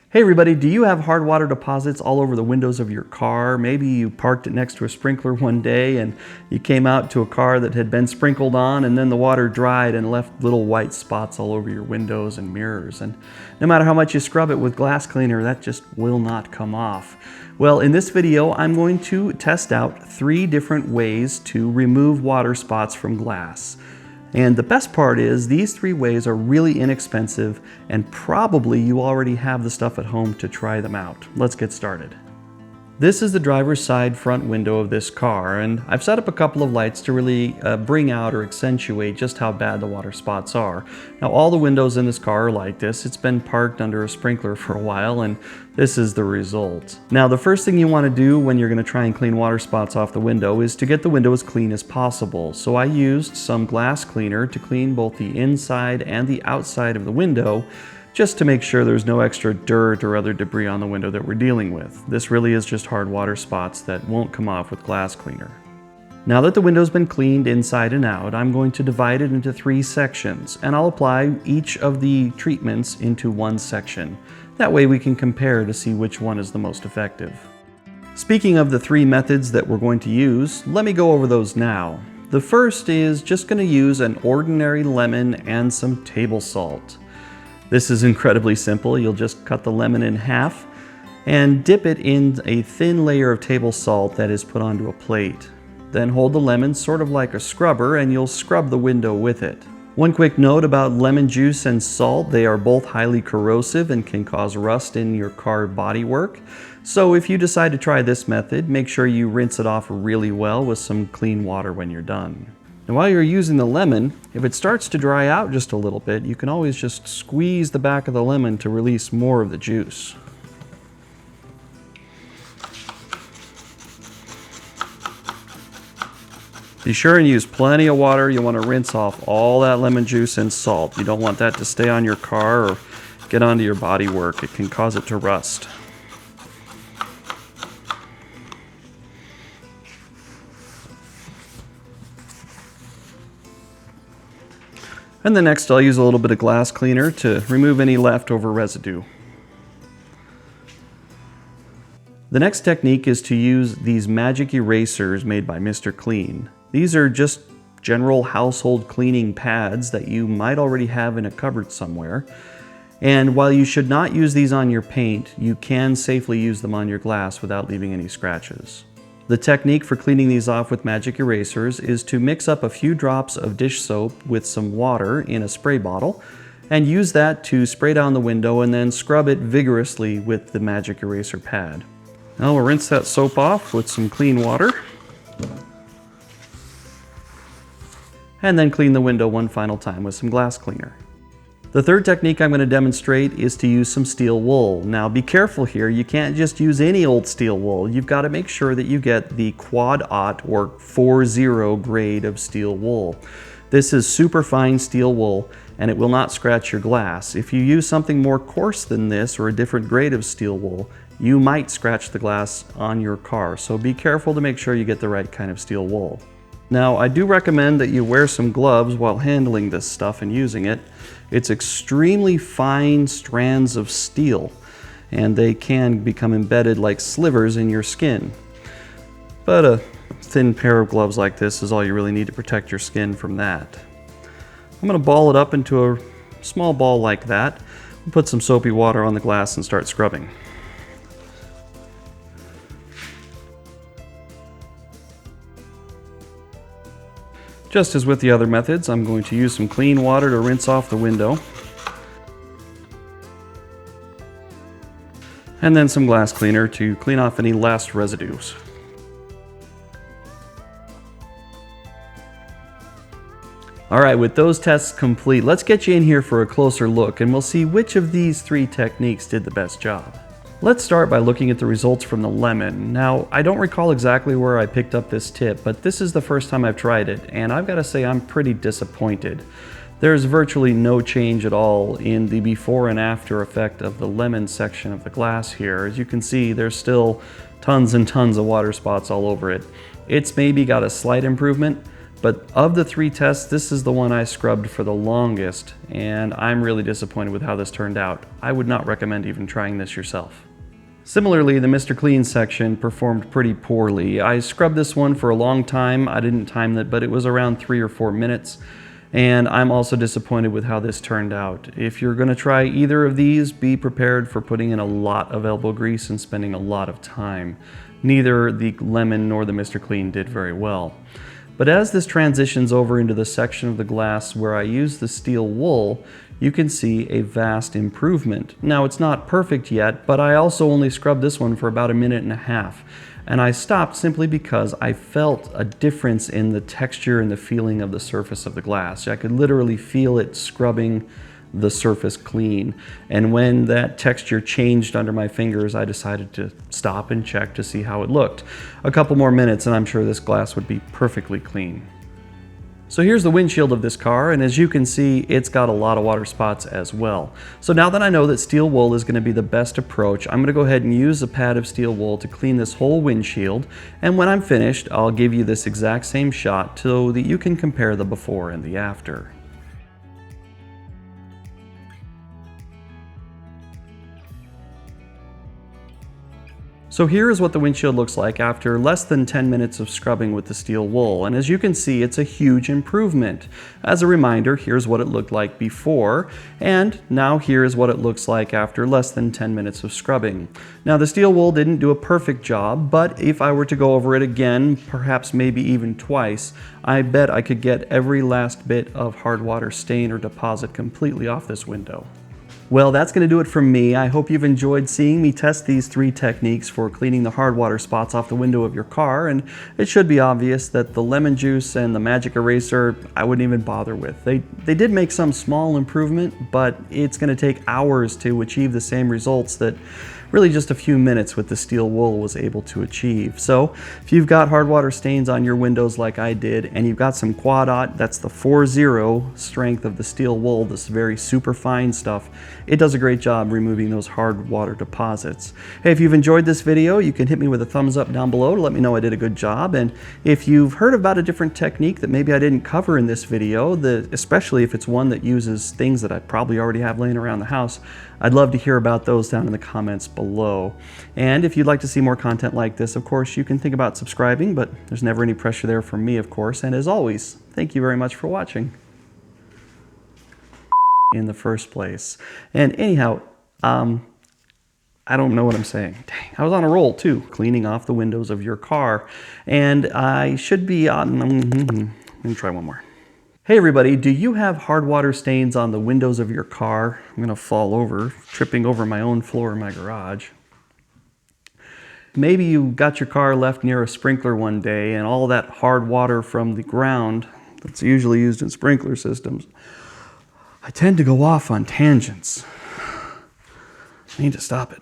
Hey everybody, do you have hard water deposits all over the windows of your car? Maybe you parked it next to a sprinkler one day and you came out to a car that had been sprinkled on and then the water dried and left little white spots all over your windows and mirrors. And no matter how much you scrub it with glass cleaner, that just will not come off. Well, in this video, I'm going to test out 3 different ways to remove water spots from glass. And the best part is these 3 ways are really inexpensive and probably you already have the stuff at home to try them out. Let's get started. This is the driver's side front window of this car, and I've set up a couple of lights to really bring out or accentuate just how bad the water spots are. Now all the windows in this car are like this. It's been parked under a sprinkler for a while and this is the result. Now the first thing you want to do when you're going to try and clean water spots off the window is to get the window as clean as possible. So I used some glass cleaner to clean both the inside and the outside of the window, just to make sure there's no extra dirt or other debris on the window that we're dealing with. This really is just hard water spots that won't come off with glass cleaner. Now that the window's been cleaned inside and out, I'm going to divide it into 3 sections, and I'll apply each of the treatments into one section. That way we can compare to see which one is the most effective. Speaking of the 3 methods that we're going to use, let me go over those now. The first is just going to use an ordinary lemon and some table salt. This is incredibly simple. You'll just cut the lemon in half and dip it in a thin layer of table salt that is put onto a plate. Then hold the lemon sort of like a scrubber and you'll scrub the window with it. One quick note about lemon juice and salt: they are both highly corrosive and can cause rust in your car bodywork. So if you decide to try this method, make sure you rinse it off really well with some clean water when you're done. And while you're using the lemon, if it starts to dry out just a little bit, you can always just squeeze the back of the lemon to release more of the juice. Be sure and use plenty of water. You want to rinse off all that lemon juice and salt. You don't want that to stay on your car or get onto your bodywork. It can cause it to rust. And then next I'll use a little bit of glass cleaner to remove any leftover residue. The next technique is to use these magic erasers made by Mr. Clean. These are just general household cleaning pads that you might already have in a cupboard somewhere. And while you should not use these on your paint, you can safely use them on your glass without leaving any scratches. The technique for cleaning these off with magic erasers is to mix up a few drops of dish soap with some water in a spray bottle and use that to spray down the window and then scrub it vigorously with the magic eraser pad. Now we'll rinse that soap off with some clean water and then clean the window one final time with some glass cleaner. The third technique I'm going to demonstrate is to use some steel wool. Now be careful here, you can't just use any old steel wool. You've got to make sure that you get the quad-aught or 40 grade of steel wool. This is super fine steel wool and it will not scratch your glass. If you use something more coarse than this or a different grade of steel wool, you might scratch the glass on your car. So be careful to make sure you get the right kind of steel wool. Now I do recommend that you wear some gloves while handling this stuff and using it. It's extremely fine strands of steel and they can become embedded like slivers in your skin. But a thin pair of gloves like this is all you really need to protect your skin from that. I'm going to ball it up into a small ball like that. Put some soapy water on the glass and start scrubbing. Just as with the other methods, I'm going to use some clean water to rinse off the window. And then some glass cleaner to clean off any last residues. Alright, with those tests complete, let's get you in here for a closer look and we'll see which of these 3 techniques did the best job. Let's start by looking at the results from the lemon. Now, I don't recall exactly where I picked up this tip, but this is the first time I've tried it, and I've got to say I'm pretty disappointed. There's virtually no change at all in the before and after effect of the lemon section of the glass here. As you can see, there's still tons and tons of water spots all over it. It's maybe got a slight improvement, But of the 3 tests, this is the one I scrubbed for the longest, and I'm really disappointed with how this turned out. I would not recommend even trying this yourself. Similarly, the Mr. Clean section performed pretty poorly. I scrubbed this one for a long time. I didn't time it, but it was around 3 or 4 minutes. And I'm also disappointed with how this turned out. If you're going to try either of these, be prepared for putting in a lot of elbow grease and spending a lot of time. Neither the lemon nor the Mr. Clean did very well. But as this transitions over into the section of the glass where I use the steel wool, you can see a vast improvement. Now, it's not perfect yet, but I also only scrubbed this one for about 1.5 minutes. And I stopped simply because I felt a difference in the texture and the feeling of the surface of the glass. I could literally feel it scrubbing the surface clean. And when that texture changed under my fingers, I decided to stop and check to see how it looked. A couple more minutes and I'm sure this glass would be perfectly clean. So here's the windshield of this car, and as you can see, it's got a lot of water spots as well. So now that I know that steel wool is going to be the best approach, I'm going to go ahead and use a pad of steel wool to clean this whole windshield, and when I'm finished, I'll give you this exact same shot so that you can compare the before and the after. So here is what the windshield looks like after less than 10 minutes of scrubbing with the steel wool, and as you can see, it's a huge improvement. As a reminder, here's what it looked like before, and now here's what it looks like after less than 10 minutes of scrubbing. Now the steel wool didn't do a perfect job, but if I were to go over it again, perhaps maybe even twice, I bet I could get every last bit of hard water stain or deposit completely off this window. Well, that's going to do it from me. I hope you've enjoyed seeing me test these 3 techniques for cleaning the hard water spots off the window of your car, and it should be obvious that the lemon juice and the magic eraser I wouldn't even bother with. They did make some small improvement, but it's going to take hours to achieve the same results that really just a few minutes with the steel wool was able to achieve. So if you've got hard water stains on your windows like I did, and you've got some quad aught, that's the 4-0 strength of the steel wool, this very super fine stuff, it does a great job removing those hard water deposits. Hey, if you've enjoyed this video, you can hit me with a thumbs up down below to let me know I did a good job. And if you've heard about a different technique that maybe I didn't cover in this video, especially if it's one that uses things that I probably already have laying around the house, I'd love to hear about those down in the comments below. And if you'd like to see more content like this, of course, you can think about subscribing, but there's never any pressure there from me, of course. And as always, thank you very much for watching in the first place. And anyhow, I don't know what I'm saying. Dang, I was on a roll too, cleaning off the windows of your car. And I should be on, let me try one more. Hey everybody, do you have hard water stains on the windows of your car? I'm gonna fall over, tripping over my own floor in my garage. Maybe you got your car left near a sprinkler one day and all that hard water from the ground that's usually used in sprinkler systems. I tend to go off on tangents. I need to stop it.